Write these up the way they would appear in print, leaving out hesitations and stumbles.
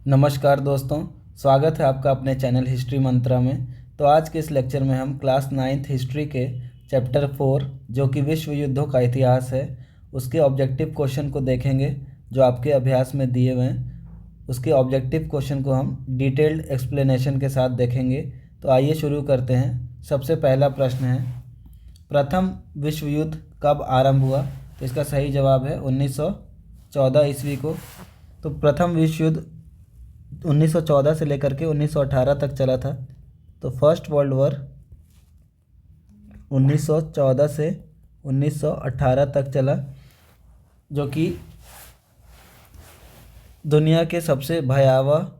नमस्कार दोस्तों, स्वागत है आपका अपने चैनल हिस्ट्री मंत्रा में। तो आज के इस लेक्चर में हम क्लास 9th हिस्ट्री के चैप्टर 4 जो कि विश्व युद्धों का इतिहास है, उसके ऑब्जेक्टिव क्वेश्चन को देखेंगे जो आपके अभ्यास में दिए हुए हैं। उसके ऑब्जेक्टिव क्वेश्चन को हम डिटेल्ड एक्सप्लेनेशन के साथ देखेंगे। तो आइए शुरू करते हैं। सबसे पहला प्रश्न है, प्रथम विश्व युद्ध कब आरंभ हुआ? तो इसका सही जवाब है 1914 ईस्वी को। तो प्रथम विश्व युद्ध 1914 से लेकर के 1918 तक चला था। तो फर्स्ट वर्ल्ड वॉर 1914 से 1918 तक चला, जो कि दुनिया के सबसे भयावह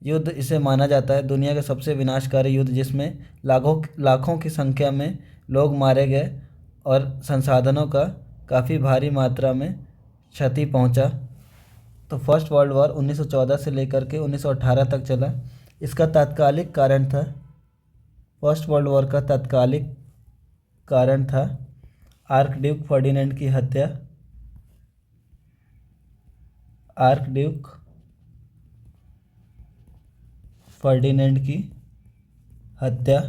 युद्ध इसे माना जाता है। दुनिया का सबसे विनाशकारी युद्ध जिसमें लाखों की संख्या में लोग मारे गए और संसाधनों का काफ़ी भारी मात्रा में क्षति पहुंचा। तो फर्स्ट वर्ल्ड वॉर 1914 से लेकर के 1918 तक चला। इसका तात्कालिक कारण था, फर्स्ट वर्ल्ड वॉर का तात्कालिक कारण था आर्कड्यूक फर्डिनेंड की हत्या। आर्कड्यूक फर्डिनेंड की हत्या।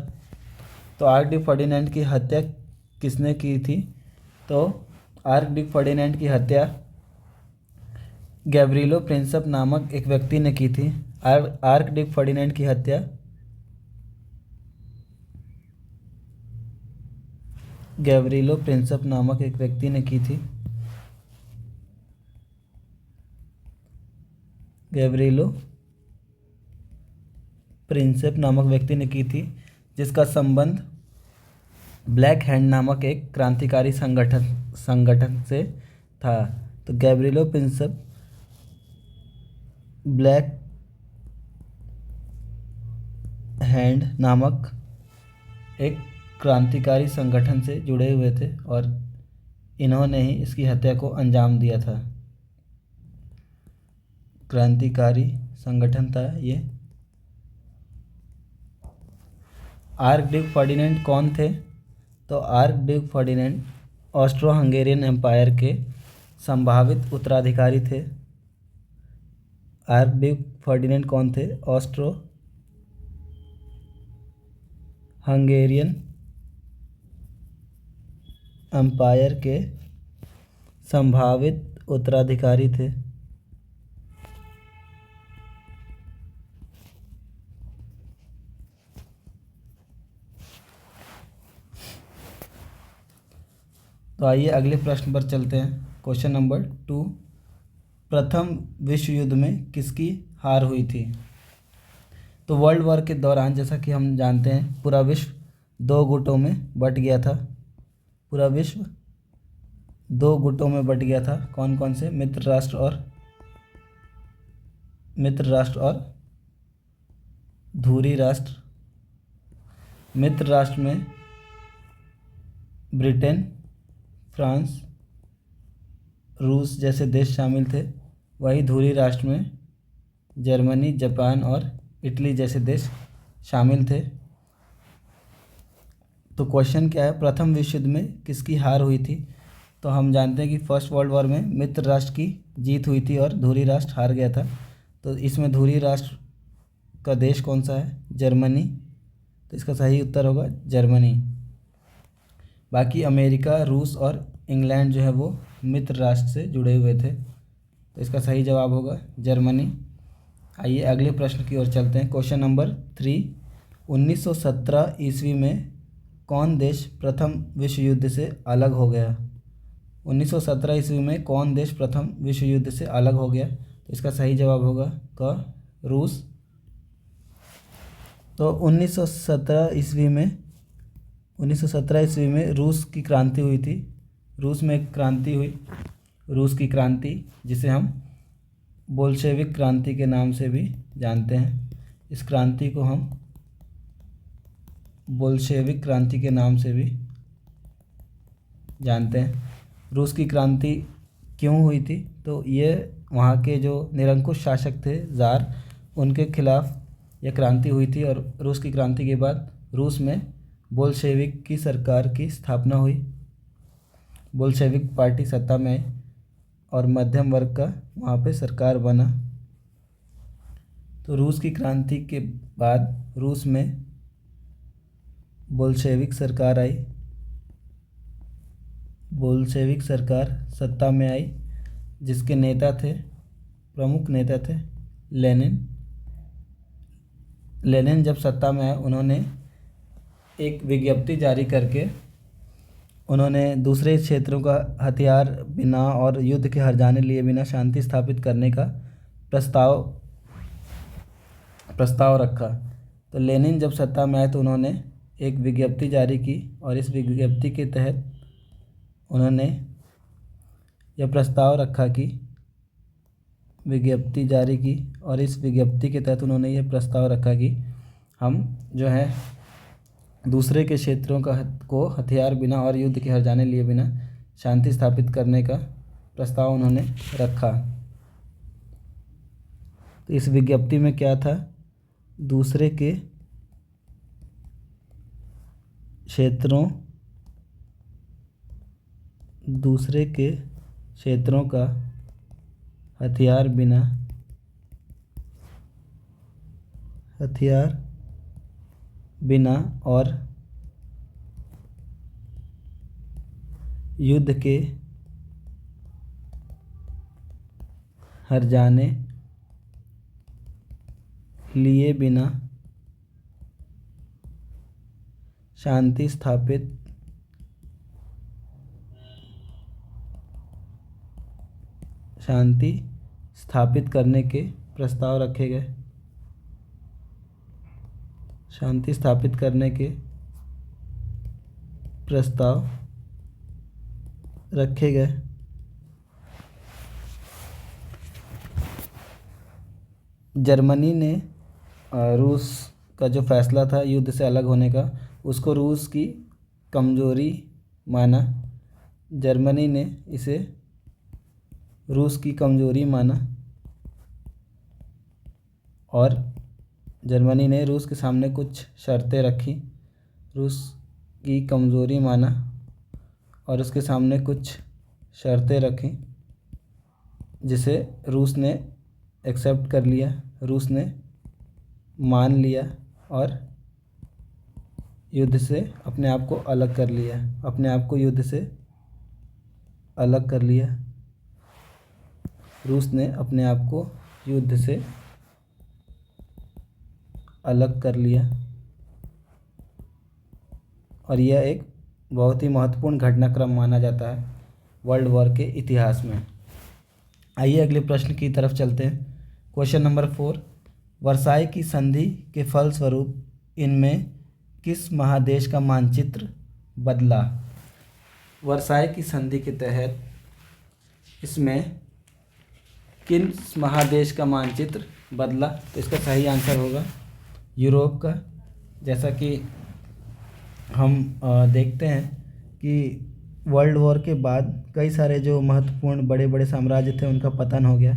तो आर्कड्यूक फर्डिनेंड की हत्या किसने की थी? तो आर्कड्यूक फर्डिनेंड की हत्या गैब्रिलो प्रिंसेप नामक एक व्यक्ति ने की थी। आर्कड्यूक फर्डिनेंड की हत्या गैब्रिलो प्रिंसेप नामक एक व्यक्ति ने की थी। गैब्रिलो प्रिंसेप नामक व्यक्ति ने की थी, जिसका संबंध ब्लैक हैंड नामक एक क्रांतिकारी संगठन से था। तो गैब्रिलो प्रिंसेप ब्लैक हैंड नामक एक क्रांतिकारी संगठन से जुड़े हुए थे और इन्होंने ही इसकी हत्या को अंजाम दिया था। क्रांतिकारी संगठन था ये। आर्कड्यूक फर्डिनेंड कौन थे? तो archduke Ferdinand Austro Hungarian empire के संभावित उत्तराधिकारी थे। आर्कड्यूक फर्डिनेंड कौन थे? ऑस्ट्रो हंगेरियन एम्पायर के संभावित उत्तराधिकारी थे। तो आइए अगले प्रश्न पर चलते हैं। क्वेश्चन नंबर 2, प्रथम विश्व युद्ध में किसकी हार हुई थी? तो वर्ल्ड वॉर के दौरान, जैसा कि हम जानते हैं, पूरा विश्व दो गुटों में बट गया था। पूरा विश्व दो गुटों में बट गया था। कौन कौन से? मित्र राष्ट्र और धुरी राष्ट्र। मित्र राष्ट्र में ब्रिटेन, फ्रांस, रूस जैसे देश शामिल थे। वही धुरी राष्ट्र में जर्मनी, जापान और इटली जैसे देश शामिल थे। तो क्वेश्चन क्या है, प्रथम विश्व युद्ध में किसकी हार हुई थी? तो हम जानते हैं कि फर्स्ट वर्ल्ड वॉर में मित्र राष्ट्र की जीत हुई थी और धुरी राष्ट्र हार गया था। तो इसमें धुरी राष्ट्र का देश कौन सा है? जर्मनी। तो इसका सही उत्तर होगा जर्मनी। बाकी अमेरिका, रूस और इंग्लैंड जो है वो मित्र राष्ट्र से जुड़े हुए थे। तो इसका सही जवाब होगा जर्मनी। आइए अगले प्रश्न की ओर चलते हैं। क्वेश्चन नंबर 3, 1917 ईस्वी में कौन देश प्रथम विश्व युद्ध से अलग हो गया? 1917 ईस्वी में कौन देश प्रथम विश्व युद्ध से अलग हो गया? तो इसका सही जवाब होगा रूस। तो 1917 ईस्वी में रूस की क्रांति हुई थी। रूस में एक क्रांति हुई, रूस की क्रांति, जिसे हम बोल्शेविक क्रांति के नाम से भी जानते हैं। इस क्रांति को हम बोल्शेविक क्रांति के नाम से भी जानते हैं। रूस की क्रांति क्यों हुई थी? तो ये वहाँ के जो निरंकुश शासक थे, ज़ार, उनके खिलाफ यह क्रांति हुई थी। और रूस की क्रांति के बाद रूस में बोल्शेविक की सरकार की स्थापना हुई। बोल्शेविक पार्टी सत्ता में आई। और मध्यम वर्ग का वहाँ पे सरकार बना। तो रूस की क्रांति के बाद रूस में बोल्शेविक सरकार आई। बोल्शेविक सरकार सत्ता में आई, जिसके नेता थे, प्रमुख नेता थे लेनिन। लेनिन जब सत्ता में आए, उन्होंने एक विज्ञप्ति जारी करके उन्होंने दूसरे क्षेत्रों का हथियार बिना और युद्ध के हार जाने लिए बिना शांति स्थापित करने का प्रस्ताव रखा। तो लेनिन जब सत्ता में आए तो उन्होंने एक विज्ञप्ति जारी की और इस विज्ञप्ति के तहत उन्होंने यह प्रस्ताव रखा कि विज्ञप्ति जारी की और इस विज्ञप्ति के तहत उन्होंने यह प्रस्ताव रखा कि हम जो है दूसरे के क्षेत्रों को हथियार बिना और युद्ध के हार जाने लिए बिना शांति स्थापित करने का प्रस्ताव उन्होंने रखा। तो इस विज्ञप्ति में क्या था? दूसरे के क्षेत्रों का हथियार बिना और युद्ध के हार जाने लिए बिना शांति स्थापित करने के प्रस्ताव रखे गए। शांति स्थापित करने के प्रस्ताव रखे गए। जर्मनी ने रूस का जो फैसला था युद्ध से अलग होने का, उसको रूस की कमज़ोरी माना। जर्मनी ने इसे रूस की कमज़ोरी माना और जर्मनी ने रूस के सामने कुछ शर्तें रखी। रूस की कमज़ोरी माना और उसके सामने कुछ शर्तें रखी, जिसे रूस ने एक्सेप्ट कर लिया, रूस ने मान लिया और युद्ध से अपने आप को अलग कर लिया, अपने आप को युद्ध से अलग कर लिया। रूस ने अपने आप को युद्ध से अलग कर लिया और यह एक बहुत ही महत्वपूर्ण घटनाक्रम माना जाता है वर्ल्ड वॉर के इतिहास में। आइए अगले प्रश्न की तरफ चलते हैं। क्वेश्चन नंबर 4, वर्साई की संधि के फलस्वरूप इनमें किस महादेश का मानचित्र बदला? वर्साई की संधि के तहत इसमें किस महादेश का मानचित्र बदला? तो इसका सही आंसर होगा यूरोप का। जैसा कि हम देखते हैं कि वर्ल्ड वॉर के बाद कई सारे जो महत्वपूर्ण बड़े बड़े साम्राज्य थे उनका पतन हो गया,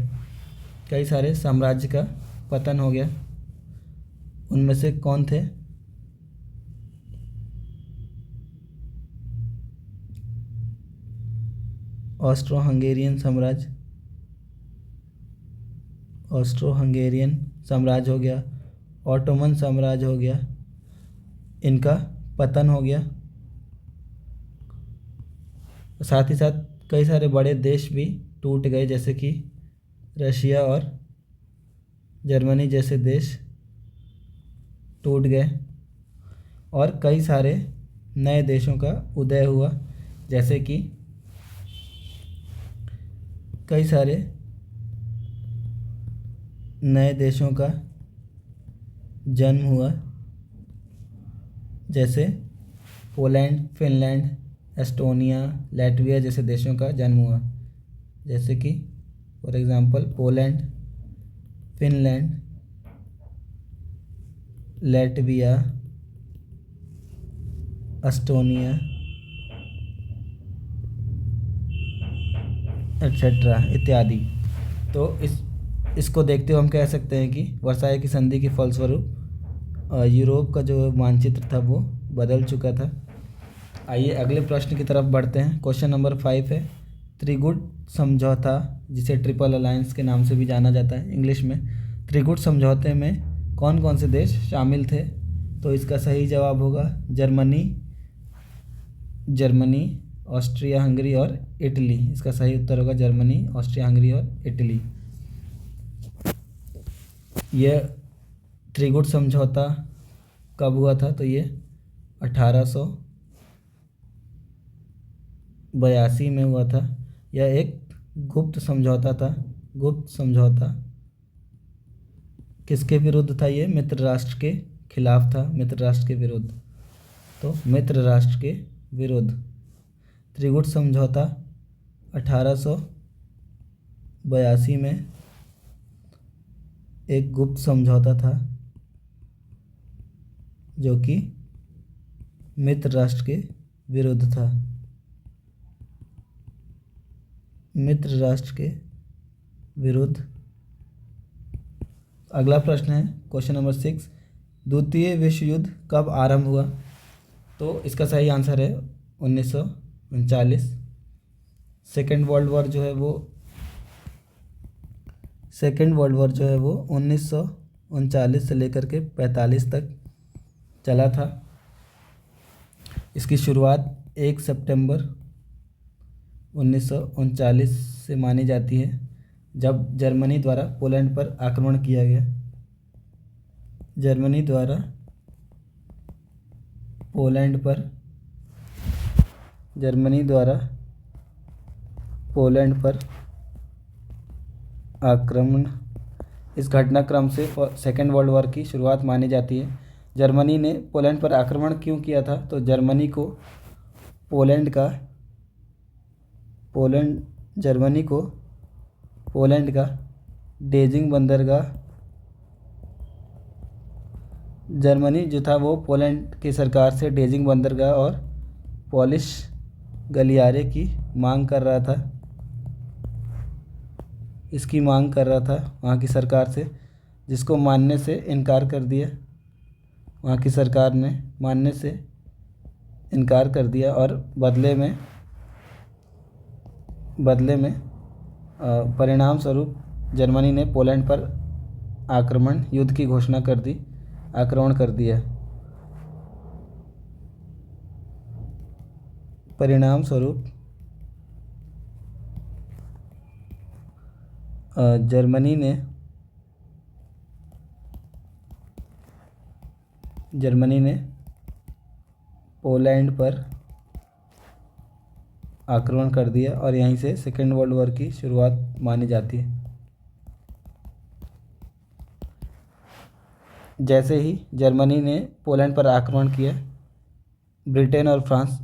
कई सारे साम्राज्य का पतन हो गया। उनमें से कौन थे? ऑस्ट्रो हंगेरियन साम्राज्य हो गया, ऑटोमन साम्राज्य हो गया, इनका पतन हो गया। साथ ही साथ कई सारे बड़े देश भी टूट गए, जैसे कि रशिया और जर्मनी जैसे देश टूट गए और कई सारे नए देशों का उदय हुआ, जैसे कि कई सारे नए देशों का जन्म हुआ, जैसे पोलैंड, फिनलैंड, एस्टोनिया, लैटविया जैसे देशों का जन्म हुआ। जैसे कि for example Poland, Finland, Latvia, Estonia etcetera इत्यादि। तो इसको देखते हुए हम कह सकते हैं कि वर्साई की संधि के फलस्वरूप यूरोप का जो मानचित्र था वो बदल चुका था। आइए अगले प्रश्न की तरफ बढ़ते हैं। क्वेश्चन नंबर 5 है, त्रिगुट समझौता, जिसे ट्रिपल अलायंस के नाम से भी जाना जाता है इंग्लिश में, त्रिकूट समझौते में कौन कौन से देश शामिल थे? तो इसका सही जवाब होगा जर्मनी, ऑस्ट्रिया हंगरी और इटली। इसका सही उत्तर होगा जर्मनी, ऑस्ट्रिया हंगरी और इटली। यह त्रिकूट समझौता कब हुआ था? तो ये 1882 में हुआ था। यह एक गुप्त समझौता था। गुप्त समझौता किसके विरुद्ध था? ये मित्र राष्ट्र के खिलाफ था, मित्र राष्ट्र के विरुद्ध। तो मित्र राष्ट्र के विरुद्ध त्रिकूट समझौता 1882 में एक गुप्त समझौता था जो कि मित्र राष्ट्र के विरुद्ध था, मित्र राष्ट्र के विरुद्ध। अगला प्रश्न है क्वेश्चन नंबर 6, द्वितीय विश्व युद्ध कब आरंभ हुआ? तो इसका सही आंसर है 1939। सेकेंड वर्ल्ड वॉर जो है वो 1939 से लेकर के 45 तक चला था। इसकी शुरुआत 1 सितंबर 1939 से मानी जाती है, जब जर्मनी द्वारा पोलैंड पर आक्रमण किया गया। जर्मनी द्वारा पोलैंड पर आक्रमण, इस घटनाक्रम से सेकेंड वर्ल्ड वॉर की शुरुआत मानी जाती है। जर्मनी ने पोलैंड पर आक्रमण क्यों किया था? तो जर्मनी को पोलैंड का डेजिंग बंदरगाह, जर्मनी जो था वो पोलैंड की सरकार से डेजिंग बंदरगाह और पॉलिश गलियारे की मांग कर रहा था। इसकी मांग कर रहा था वहाँ की सरकार से, जिसको मानने से इनकार कर दिया। वहाँ की सरकार ने मानने से इनकार कर दिया और बदले में परिणाम स्वरूप जर्मनी ने पोलैंड पर युद्ध की घोषणा कर दी, आक्रमण कर दिया। परिणाम स्वरूप जर्मनी ने पोलैंड पर आक्रमण कर दिया और यहीं से सेकेंड वर्ल्ड वॉर की शुरुआत मानी जाती है। जैसे ही जर्मनी ने पोलैंड पर आक्रमण किया, ब्रिटेन और फ्रांस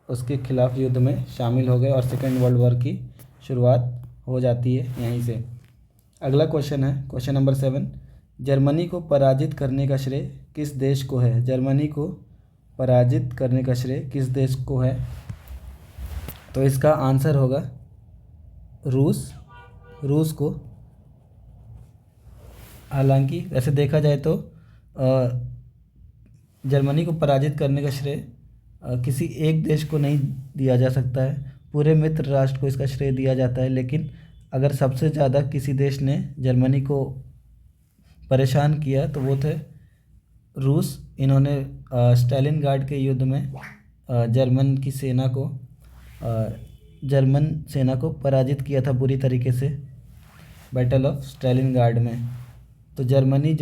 उसके खिलाफ युद्ध में शामिल हो गए और सेकेंड वर्ल्ड वॉर की शुरुआत हो जाती है यहीं से। अगला क्वेश्चन है क्वेश्चन नंबर 7, जर्मनी को पराजित करने का श्रेय किस देश को है? जर्मनी को पराजित करने का श्रेय किस देश को है? तो इसका आंसर होगा रूस को। हालांकि वैसे देखा जाए तो जर्मनी को पराजित करने का श्रेय किसी एक देश को नहीं दिया जा सकता है, पूरे मित्र राष्ट्र को इसका श्रेय दिया जाता है। लेकिन अगर सबसे ज़्यादा किसी देश ने जर्मनी को परेशान किया तो वो थे रूस। इन्होंने स्टालिनग्राड के युद्ध में जर्मन सेना को पराजित किया था बुरी तरीके से, बैटल ऑफ स्टालिनग्राड में। तो जर्मनी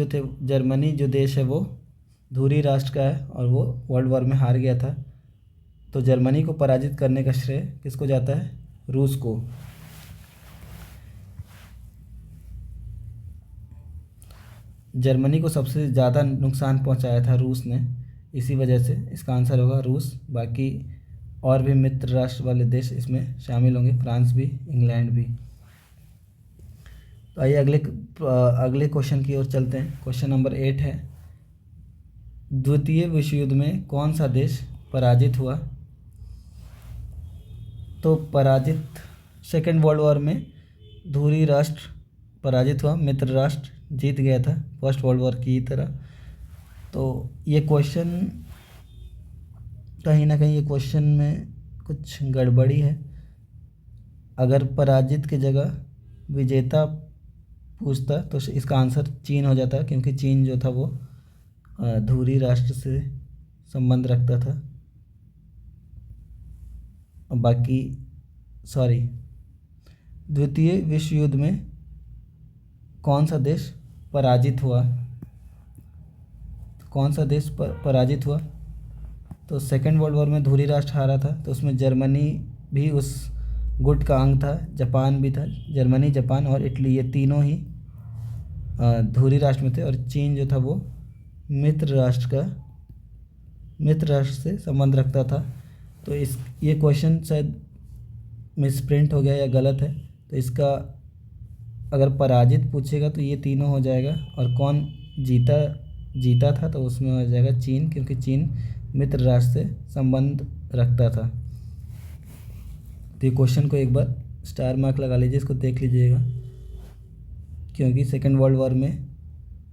जो देश है वो धुरी राष्ट्र का है और वो वर्ल्ड वॉर में हार गया था। तो जर्मनी को पराजित करने का श्रेय किसको जाता है? रूस को। जर्मनी को सबसे ज़्यादा नुकसान पहुंचाया था रूस ने, इसी वजह से इसका आंसर होगा रूस। बाकी और भी मित्र राष्ट्र वाले देश इसमें शामिल होंगे, फ्रांस भी, इंग्लैंड भी। तो आइए अगले क्वेश्चन की ओर चलते हैं। क्वेश्चन नंबर 8 है, द्वितीय विश्व युद्ध में कौन सा देश पराजित हुआ? तो सेकेंड वर्ल्ड वॉर में धुरी राष्ट्र पराजित हुआ, मित्र राष्ट्र जीत गया था फर्स्ट वर्ल्ड वॉर की तरह। तो ये क्वेश्चन कहीं ना कहीं, ये क्वेश्चन में कुछ गड़बड़ी है। अगर पराजित की जगह विजेता पूछता तो इसका आंसर चीन हो जाता, क्योंकि चीन जो था वो धुरी राष्ट्र से संबंध रखता था। बाकी द्वितीय विश्व युद्ध में कौन सा देश पराजित हुआ? पराजित हुआ? तो सेकेंड वर्ल्ड वॉर में धुरी राष्ट्र हारा था, तो उसमें जर्मनी भी उस गुट का अंग था, जापान भी था। जर्मनी, जापान और इटली, ये तीनों ही धुरी राष्ट्र में थे, और चीन जो था वो मित्र राष्ट्र से संबंध रखता था। तो ये क्वेश्चन शायद मिसप्रिंट हो गया या गलत है, तो इसका अगर पराजित पूछेगा तो ये तीनों हो जाएगा, और कौन जीता था तो उसमें हो जाएगा चीन, क्योंकि चीन मित्र राष्ट्र से संबंध रखता था। तो ये क्वेश्चन को एक बार स्टार मार्क लगा लीजिए, इसको देख लीजिएगा, क्योंकि सेकेंड वर्ल्ड वॉर में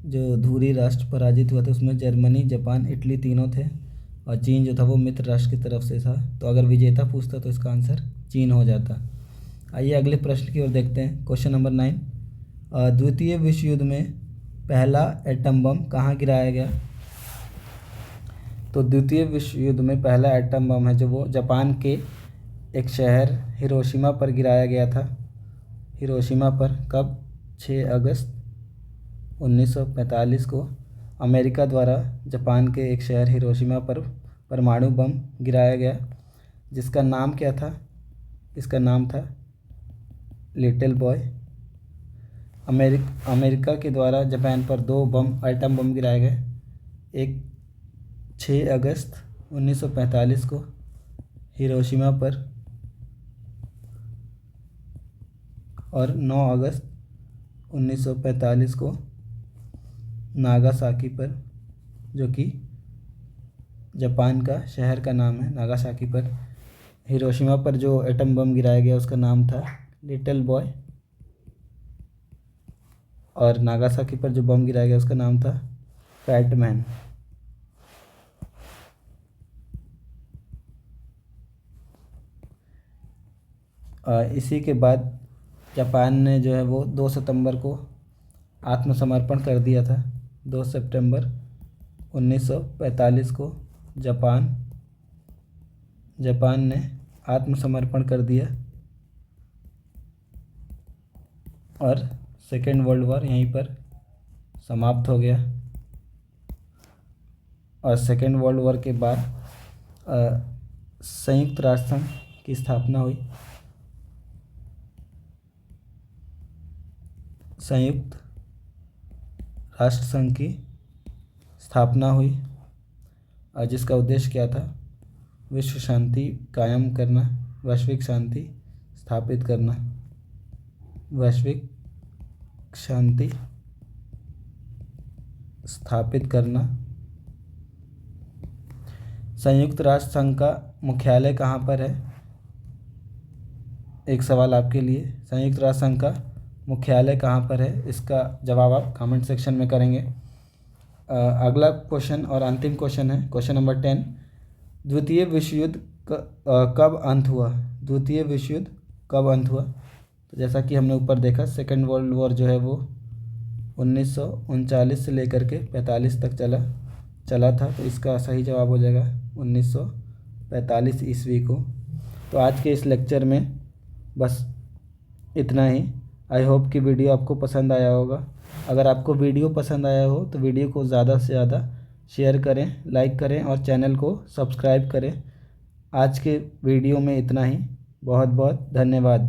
जो धुरी राष्ट्र पराजित हुआ था उसमें जर्मनी, जापान, इटली तीनों थे, और चीन जो था वो मित्र राष्ट्र की तरफ से था। तो अगर विजेता पूछता तो इसका आंसर चीन हो जाता। आइए अगले प्रश्न की ओर देखते हैं। क्वेश्चन नंबर 9, द्वितीय विश्व युद्ध में पहला एटम बम कहाँ गिराया गया? तो द्वितीय विश्व युद्ध में पहला एटम बम है जो वो जापान के एक शहर हिरोशिमा पर गिराया गया था। हिरोशिमा पर कब? 6 अगस्त 1945 को अमेरिका द्वारा जापान के एक शहर हिरोशिमा पर परमाणु बम गिराया गया, जिसका नाम क्या था? इसका नाम था लिटिल बॉय। अमेरिका के द्वारा जापान पर 2 एटम बम गिराए गए, एक 6 अगस्त 1945 को हिरोशिमा पर, और 9 अगस्त 1945 को नागासाकी पर, जो कि जापान का शहर का नाम है। नागासाकी पर, हिरोशिमा पर जो एटम बम गिराया गया उसका नाम था लिटिल बॉय, और नागासाकी पर जो बम गिराया गया उसका नाम था फैट मैन। इसी के बाद जापान ने जो है वो 2 सितंबर को आत्मसमर्पण कर दिया था। 2 सितंबर 1945 को जापान ने आत्मसमर्पण कर दिया, और सेकेंड वर्ल्ड वॉर यहीं पर समाप्त हो गया। और सेकेंड वर्ल्ड वॉर के बाद संयुक्त राष्ट्र संघ की स्थापना हुई। संयुक्त राष्ट्र संघ की स्थापना हुई, और जिसका उद्देश्य क्या था? विश्व शांति कायम करना, वैश्विक शांति स्थापित करना, वैश्विक शांति स्थापित करना। संयुक्त राष्ट्र संघ का मुख्यालय कहाँ पर है? एक सवाल आपके लिए, संयुक्त राष्ट्र संघ का मुख्यालय कहाँ पर है? इसका जवाब आप कमेंट सेक्शन में करेंगे। अगला क्वेश्चन और अंतिम क्वेश्चन है क्वेश्चन नंबर 10, द्वितीय विश्व युद्ध कब अंत हुआ? द्वितीय विश्व युद्ध कब अंत हुआ? तो जैसा कि हमने ऊपर देखा, सेकेंड वर्ल्ड वॉर जो है वो 1939 से लेकर के 45 तक चला था, तो इसका सही जवाब हो जाएगा 1945 ईस्वी को। तो आज के इस लेक्चर में बस इतना ही। आई होप कि वीडियो आपको पसंद आया होगा। अगर आपको वीडियो पसंद आया हो तो वीडियो को ज़्यादा से ज़्यादा शेयर करें, लाइक करें और चैनल को सब्सक्राइब करें। आज के वीडियो में इतना ही। बहुत बहुत धन्यवाद।